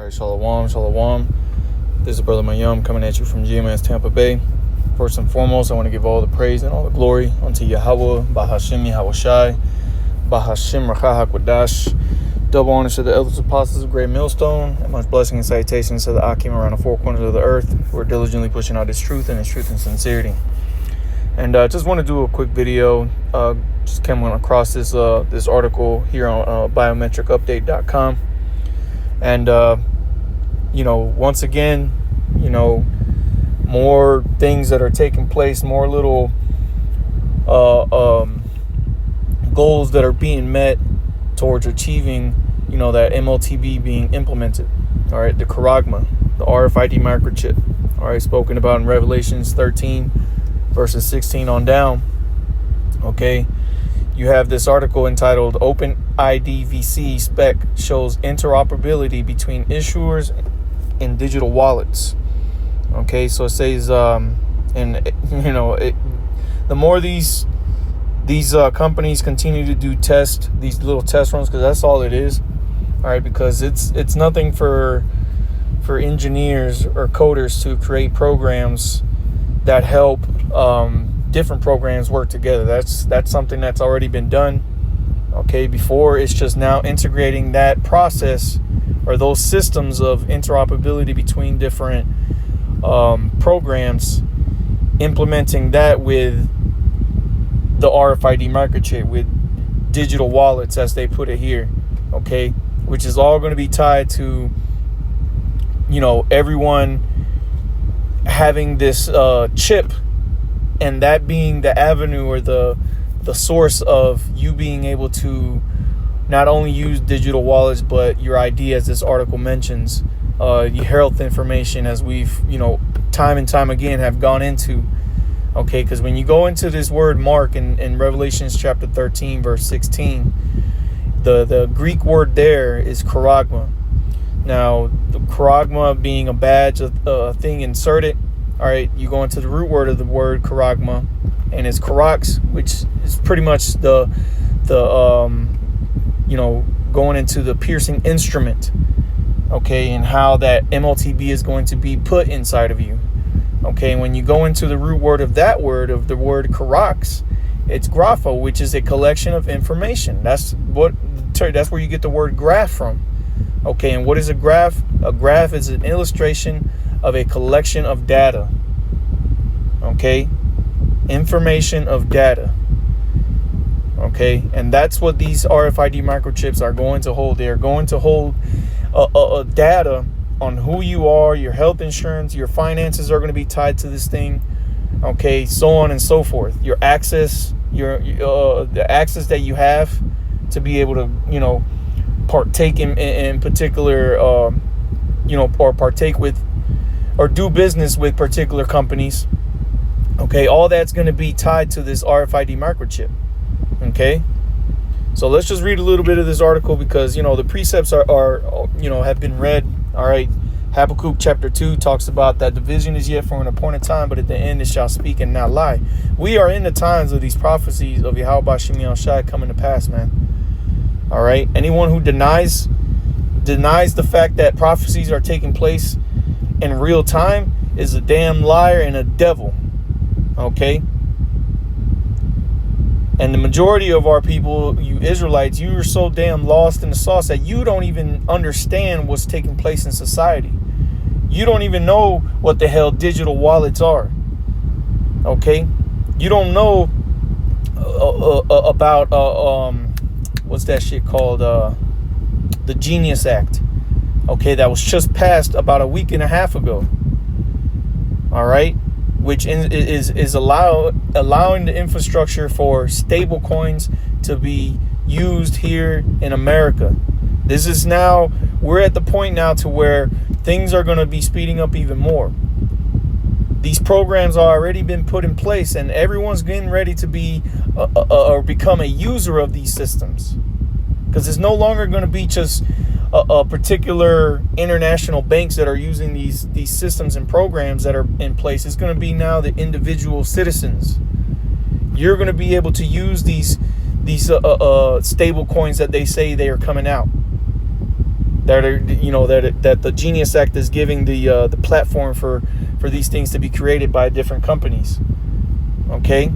right, Shalom. This is Brother Mayum coming at you from GMS Tampa Bay. First and foremost, I want to give all the praise and all the glory unto Yahweh, Bahashim Yahweh Shai, Bahashim Rakha HaKodash. Double honor to the elders apostles of Great Millstone, and much blessing and salutations to the Akim around the four corners of the earth who are diligently pushing out this truth and sincerity. And just want to do a quick video. Just came across this article here on biometricupdate.com. And, once again, more things that are taking place, more little goals that are being met towards achieving, that MLTB being implemented. All right, the Charagma, the RFID microchip, all right, spoken about in Revelations 13, verses 16 on down. Okay, you have this article entitled OpenID VC spec shows interoperability between issuers and digital wallets. Okay, so it says, the more these companies continue to do these little test runs, because that's all it is. All right, because it's nothing for engineers or coders to create programs that help different programs work together. That's something that's already been done. Okay, before. It's just now integrating that process or those systems of interoperability between different programs, implementing that with the RFID microchip, with digital wallets, as they put it here. Okay, which is all going to be tied to everyone having this chip, and that being the avenue or the source of you being able to not only use digital wallets, but your ID, as this article mentions, your health information, as we've time and time again have gone into. Okay, because when you go into this word mark in Revelations chapter 13 verse 16, the Greek word there is charagma. Now, the charagma being a badge, a thing inserted. All right, you go into the root word of the word charagma, and it's charax, which is pretty much the going into the piercing instrument. Okay, and how that MLTB is going to be put inside of you. Okay, when you go into the root word of that word, of the word charax, it's grapho, which is a collection of information. That's where you get the word graph from. Okay, and what is a graph? A graph is an illustration of a collection of data. Okay, information of data. Okay, and that's what these RFID microchips are going to hold. They are going to hold a data on who you are, your health insurance, your finances are going to be tied to this thing. Okay, so on and so forth. Your access, the access that you have to be able to, partake in particular, or partake with, or do business with particular companies. Okay, all that's going to be tied to this RFID microchip. Okay, so let's just read a little bit of this article, because the precepts are have been read. All right, Habakkuk chapter 2 talks about that the vision is yet for an appointed time, but at the end it shall speak and not lie. We are in the times of these prophecies of Yahweh Bashim Yahweh Shai coming to pass, man. All right, anyone who denies the fact that prophecies are taking place in real time is a damn liar and a devil. Okay, and the majority of our people, you Israelites, you are so damn lost in the sauce that you don't even understand what's taking place in society. You don't even know what the hell digital wallets are. Okay, you don't know about what's that shit called, the Genius Act. Okay, that was just passed about a week and a half ago. All right, which is allowing the infrastructure for stable coins to be used here in America. This is now, we're at the point now to where things are going to be speeding up even more. These programs are already been put in place, and everyone's getting ready to be or become a user of these systems, because it's no longer going to be just a particular international banks that are using these systems and programs that are in place. It's going to be now the individual citizens. You're going to be able to use these stable coins that they say they are coming out. that are, that the Genius Act is giving the platform for these things to be created by different companies. Okay.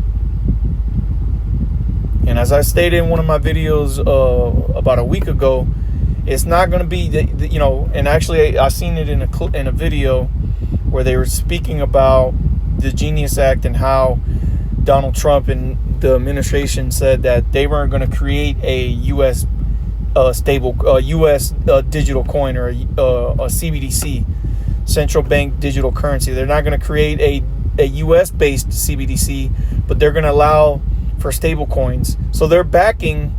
And as I stated in one of my videos about a week ago, it's not going to be and actually I seen it in a video where they were speaking about the Genius Act and how Donald Trump and the administration said that they weren't going to create a U.S. U.S. digital coin or a CBDC, central bank digital currency. They're not going to create a U.S. based CBDC, but they're going to allow for stable coins. So they're backing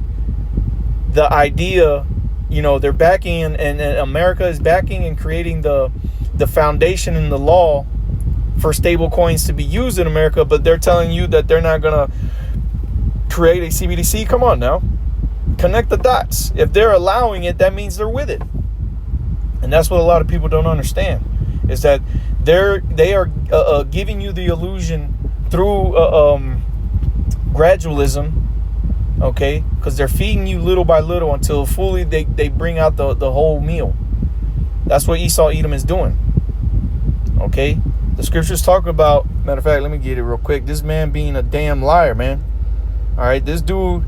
the idea, they're backing and America is backing and creating the foundation and the law for stable coins to be used in America, but they're telling you that they're not going to create a CBDC. Come on now. Connect the dots. If they're allowing it, that means they're with it. And that's what a lot of people don't understand, is that they are giving you the illusion through gradualism, okay? Because they're feeding you little by little until fully they bring out the whole meal. That's what Esau Edom is doing, okay? The scriptures talk about, matter of fact, let me get it real quick. This man being a damn liar, man. All right, this dude,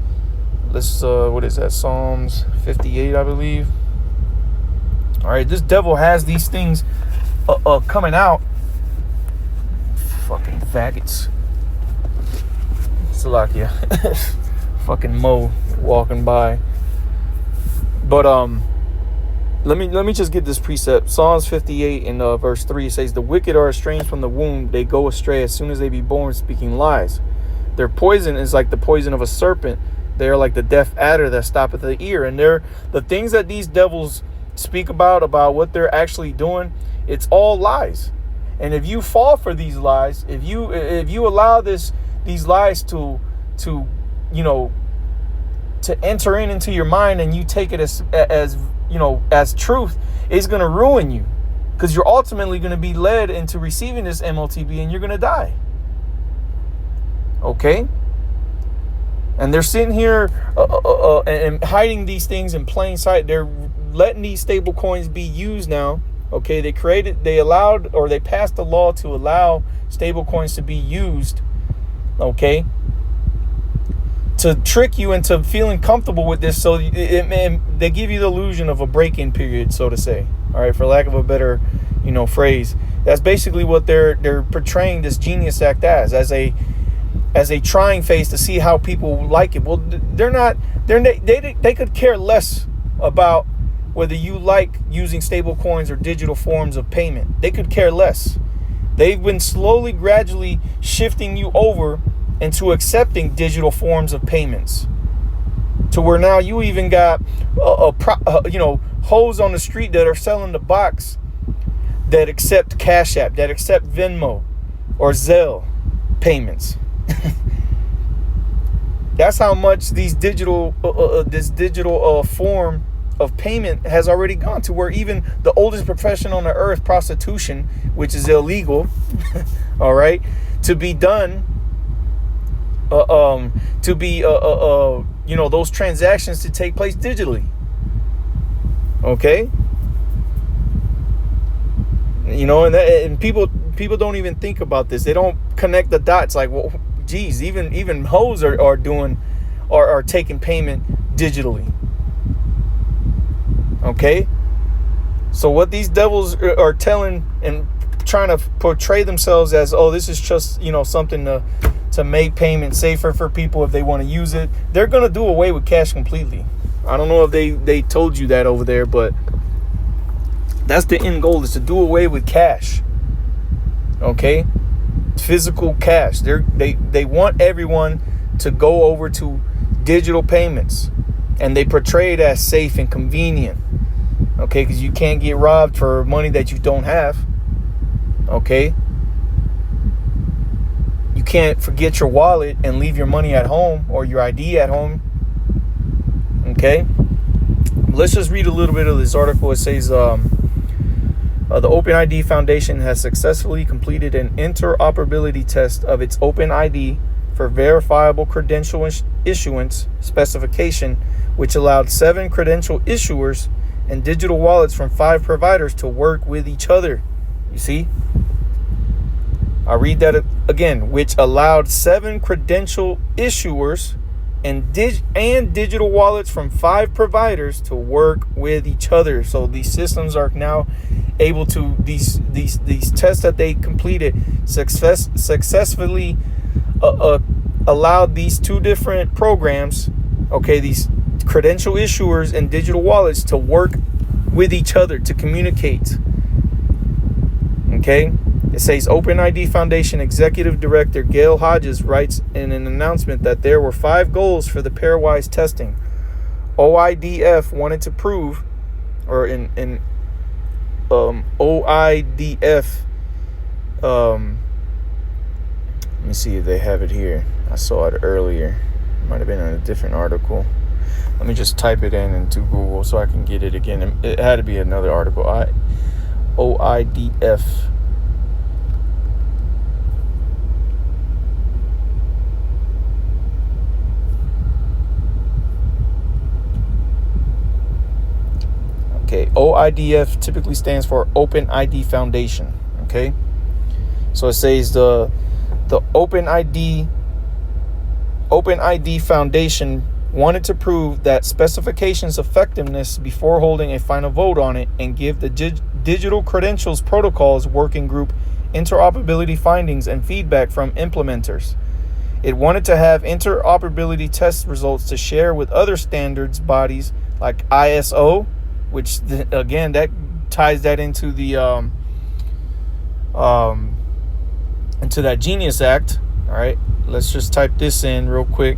what is that? Psalms 58, I believe. All right, this devil has these things coming out. Fucking faggots. Salakia. Fucking Mo walking by. But let me just get this precept. Psalms 58 in verse 3 says, "The wicked are estranged from the womb; they go astray as soon as they be born, speaking lies. Their poison is like the poison of a serpent. They are like the deaf adder that stoppeth the ear." And they're the things that these devils speak about what they're actually doing. It's all lies. And if you fall for these lies, if you allow these lies to enter into your mind, and you take it as truth, it's going to ruin you, because you're ultimately going to be led into receiving this MLTB and you're going to die. Okay? And they're sitting here and hiding these things in plain sight. They're letting these stable coins be used now. Okay, they passed a law to allow stable coins to be used. Okay, to trick you into feeling comfortable with this, so they give you the illusion of a break-in period, so to say. All right, for lack of a better, phrase. That's basically what they're portraying this Genius Act as a trying phase to see how people like it. Well, they could care less about whether you like using stable coins or digital forms of payment. They could care less. They've been slowly, gradually shifting you over into accepting digital forms of payments, to where now you even got hoes on the street that are selling the box that accept Cash App, that accept Venmo or Zelle payments. That's how much this digital form of payment has already gone, to where even the oldest profession on the earth, prostitution, which is illegal, all right, to be done, those transactions to take place digitally. Okay, and people don't even think about this. They don't connect the dots. Like, well, geez, even hoes are taking payment digitally. Okay, so what these devils are telling and trying to portray themselves as, oh, this is just something to make payment safer for people if they want to use it. They're gonna do away with cash completely. I don't know if they told you that over there, but that's the end goal, is to do away with cash. Okay, physical cash. They want everyone to go over to digital payments, and they portray it as safe and convenient. Okay, because you can't get robbed for money that you don't have. Okay, you can't forget your wallet and leave your money at home, or your ID at home. Okay, let's just read a little bit of this article. It says the OpenID Foundation has successfully completed an interoperability test of its OpenID for verifiable credential issuance specification, which allowed 7 credential issuers and digital wallets from 5 providers to work with each other. You see? I'll read that again, which allowed 7 credential issuers and digital wallets from 5 providers to work with each other. So these systems are now able to, these tests that they completed successfully allowed these 2 different programs, okay, these credential issuers and digital wallets, to work with each other, to communicate. Okay, it says OpenID Foundation Executive Director Gail Hodges writes in an announcement that there were 5 goals for the pairwise testing. OIDF wanted to prove, or in OIDF, let me see if they have it here. I saw it earlier. It might have been in a different article. Let me just type it in into Google so I can get it again. It had to be another article. OIDF. Okay, OIDF typically stands for OpenID Foundation. Okay, so it says the OpenID Foundation wanted to prove that specifications effectiveness before holding a final vote on it, and give the Digital Credentials Protocols Working Group interoperability findings and feedback from implementers. It wanted to have interoperability test results to share with other standards bodies like ISO, which again, that ties that into the into that Genius Act. All right, let's just type this in real quick.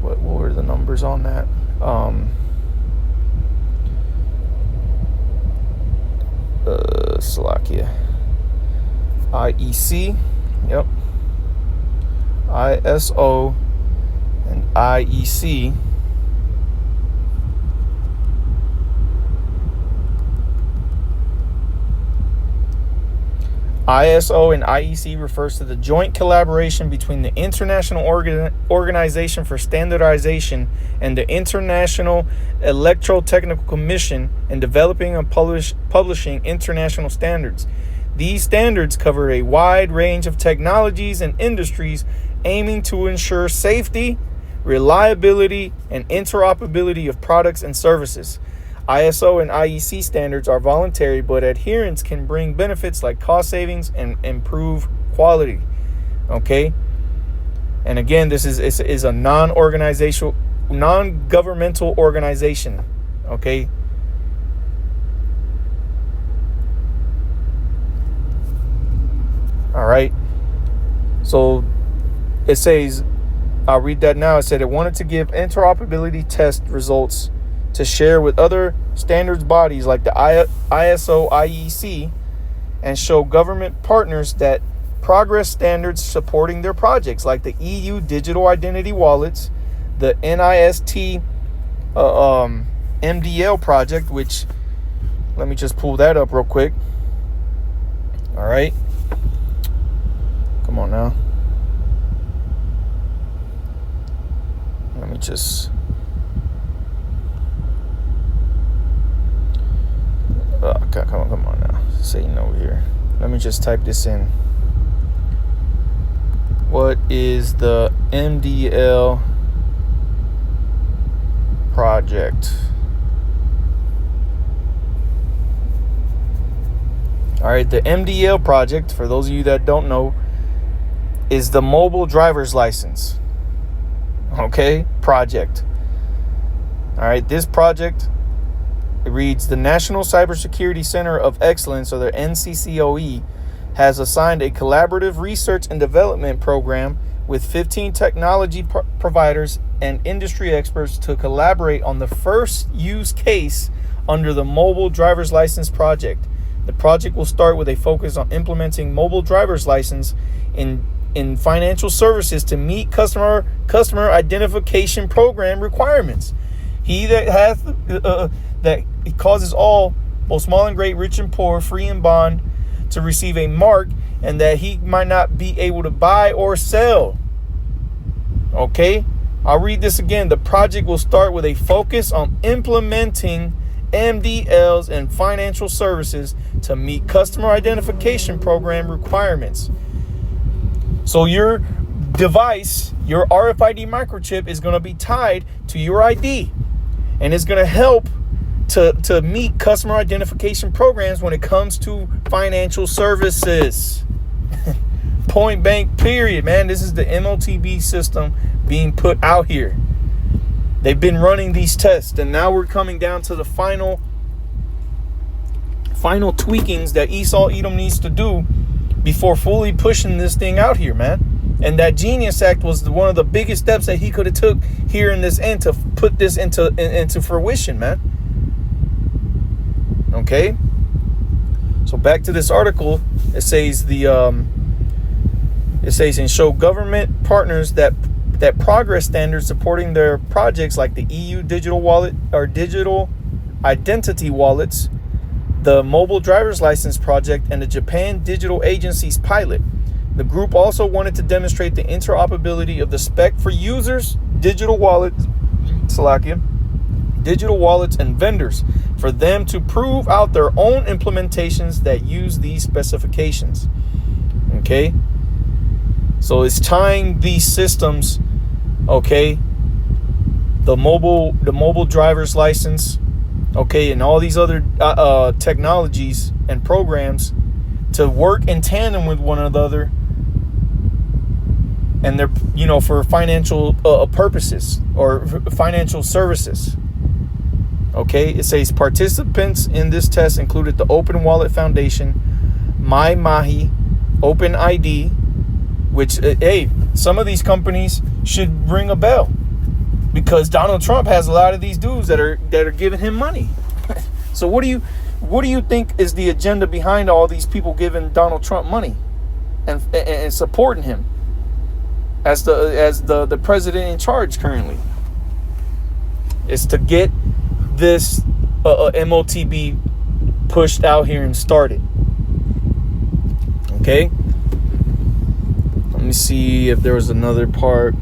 What were the numbers on that? Slovakia. IEC. Yep. ISO and IEC. ISO and IEC refers to the joint collaboration between the International Organization for Standardization and the International Electrotechnical Commission in developing and publishing international standards. These standards cover a wide range of technologies and industries, aiming to ensure safety, reliability, and interoperability of products and services. ISO and IEC standards are voluntary, but adherence can bring benefits like cost savings and improve quality. Okay, and again, this is a non-governmental organization. Okay, all right. So it says, I'll read that now. It said it wanted to give interoperability test results to share with other standards bodies like the ISO, IEC, and show government partners that progress standards supporting their projects, like the EU Digital Identity Wallets, the NIST MDL project, which, let me just pull that up real quick. All right. Come on now. Let me just... Okay, come on now. Say no here. Let me just type this in. What is the MDL project? All right, the MDL project, for those of you that don't know, is the mobile driver's license. Okay, project. All right, this project, it reads, the National Cybersecurity Center of Excellence, or the NCCOE, has assigned a collaborative research and development program with 15 technology providers and industry experts to collaborate on the first use case under the Mobile Driver's License Project. The project will start with a focus on implementing mobile driver's license in financial services to meet customer identification program requirements. He that hath that causes all, both small and great, rich and poor, free and bond, to receive a mark, and that he might not be able to buy or sell. Okay, I'll read this again. The project will start with a focus on implementing MDLs, and financial services to meet customer identification program requirements. So your device, your RFID microchip, is going to be tied to your ID, and it's going to help to meet customer identification programs when it comes to financial services. Point blank, period, man. This is the MOTB system being put out here. They've been running these tests, and now we're coming down to the final tweakings that Esau Edom needs to do before fully pushing this thing out here, man. And that Genius Act was one of the biggest steps that he could have took here in this end to put this into fruition, man. Okay. So back to this article, it says and show government partners that progress standards supporting their projects like the EU digital wallet or digital identity wallets, the mobile driver's license project, and the Japan Digital Agency's pilot. The group also wanted to demonstrate the interoperability of the spec for users, digital wallets, and vendors for them to prove out their own implementations that use these specifications. Okay, so it's tying these systems, okay, the mobile driver's license, okay, and all these other technologies and programs to work in tandem with one another, and they're, for financial purposes or financial services. Okay, it says participants in this test included the Open Wallet Foundation, MyMahi, OpenID, which, hey, some of these companies should ring a bell, because Donald Trump has a lot of these dudes that are giving him money. So what do you think is the agenda behind all these people giving Donald Trump money and supporting him as the president in charge currently? It's to get this MOTB pushed out here and started. Okay, let me see if there was another part.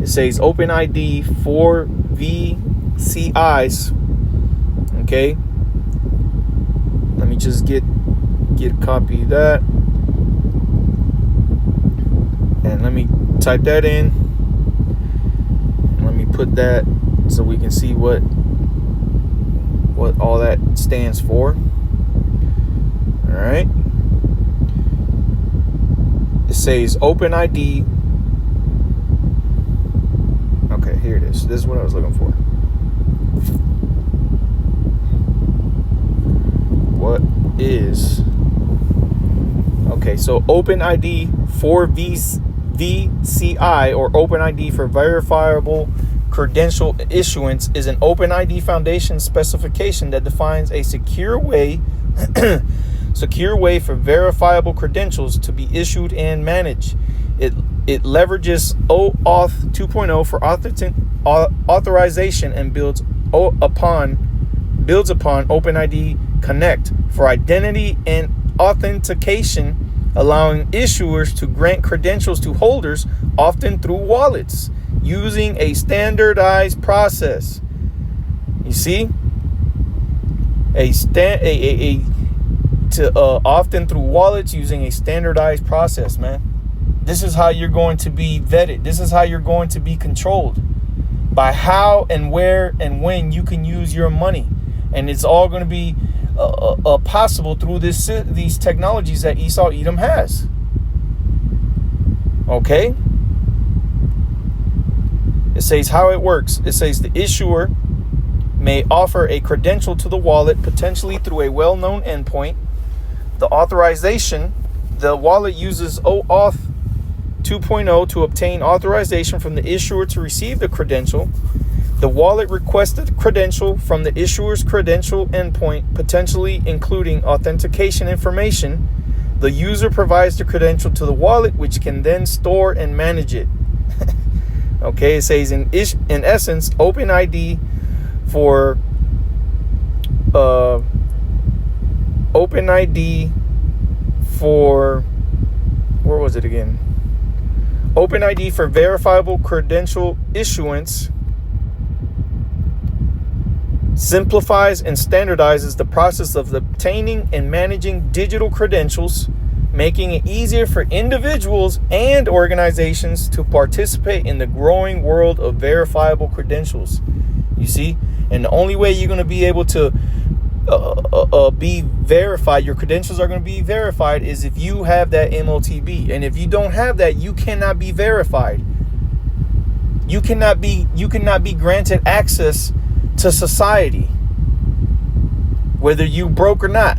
It says OpenID for VCIs. Okay, let me just get a copy of that, and let me type that in. Let me put that so we can see what all that stands for. All right. It says OpenID. Okay, here it is. This is what I was looking for. What is... Okay, so OpenID for VCI, or OpenID for verifiable credential issuance, is an OpenID Foundation specification that defines a secure way for verifiable credentials to be issued and managed. It leverages OAuth 2.0 for authorization and builds upon OpenID Connect for identity and authentication, allowing issuers to grant credentials to holders, often through wallets, using a standardized process. You see, often through wallets, using a standardized process, man. This is how you're going to be vetted. This is how you're going to be controlled, by how and where and when you can use your money, and it's all going to be possible through these technologies that Esau Edom has. Okay. It says how it works. It says the issuer may offer a credential to the wallet, potentially through a well-known endpoint. The authorization, the wallet uses OAuth 2.0 to obtain authorization from the issuer to receive the credential. The wallet requests the credential from the issuer's credential endpoint, potentially including authentication information. The user provides the credential to the wallet, which can then store and manage it. Okay, it says in essence, OpenID for where was it again? OpenID for verifiable credential issuance simplifies and standardizes the process of obtaining and managing digital credentials, making it easier for individuals and organizations to participate in the growing world of verifiable credentials. You see? And the only way you're going to be able to be verified, your credentials are going to be verified, is if you have that MOTB. And if you don't have that, you cannot be verified. You cannot be granted access to society, whether you broke or not.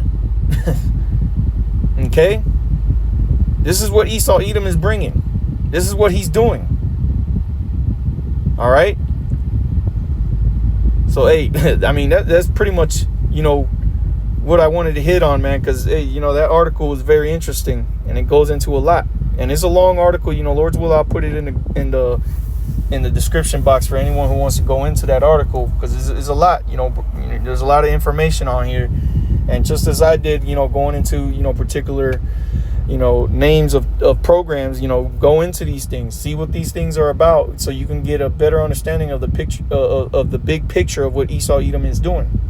Okay? This is what Esau Edom is bringing. This is what he's doing. All right? So, hey, I mean, that's pretty much, what I wanted to hit on, man, because, hey, that article was very interesting, and it goes into a lot. And it's a long article. Lord's will, I'll put it in the description box for anyone who wants to go into that article, because it's a lot. There's a lot of information on here. And just as I did, going into, particular, names of programs, go into these things, see what these things are about, so you can get a better understanding of the picture, of the big picture of what Esau Edom is doing.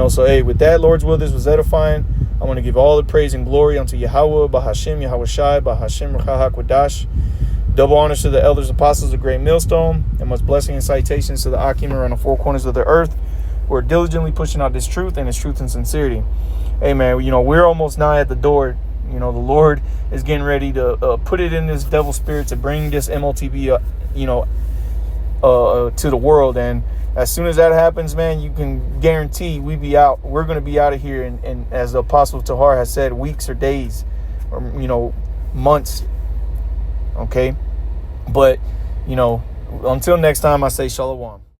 So, hey, with that, Lord's will, this was edifying. I want to give all the praise and glory unto Yahweh, Bahashem, Yahweh Shai, Bahashem, Rechah HaKodash. Double honors to the elders, apostles of Great Millstone, and much blessing and citations to the Akim around the four corners of the earth, who are diligently pushing out this truth and its truth and sincerity. Hey, man, we're almost nigh at the door. The Lord is getting ready to put it in this devil spirit to bring this MOTB, to the world. And as soon as that happens, man, you can guarantee we're going to be out of here. And as the Apostle Tahar has said, weeks or days or, months. Okay. But, until next time, I say Shalom.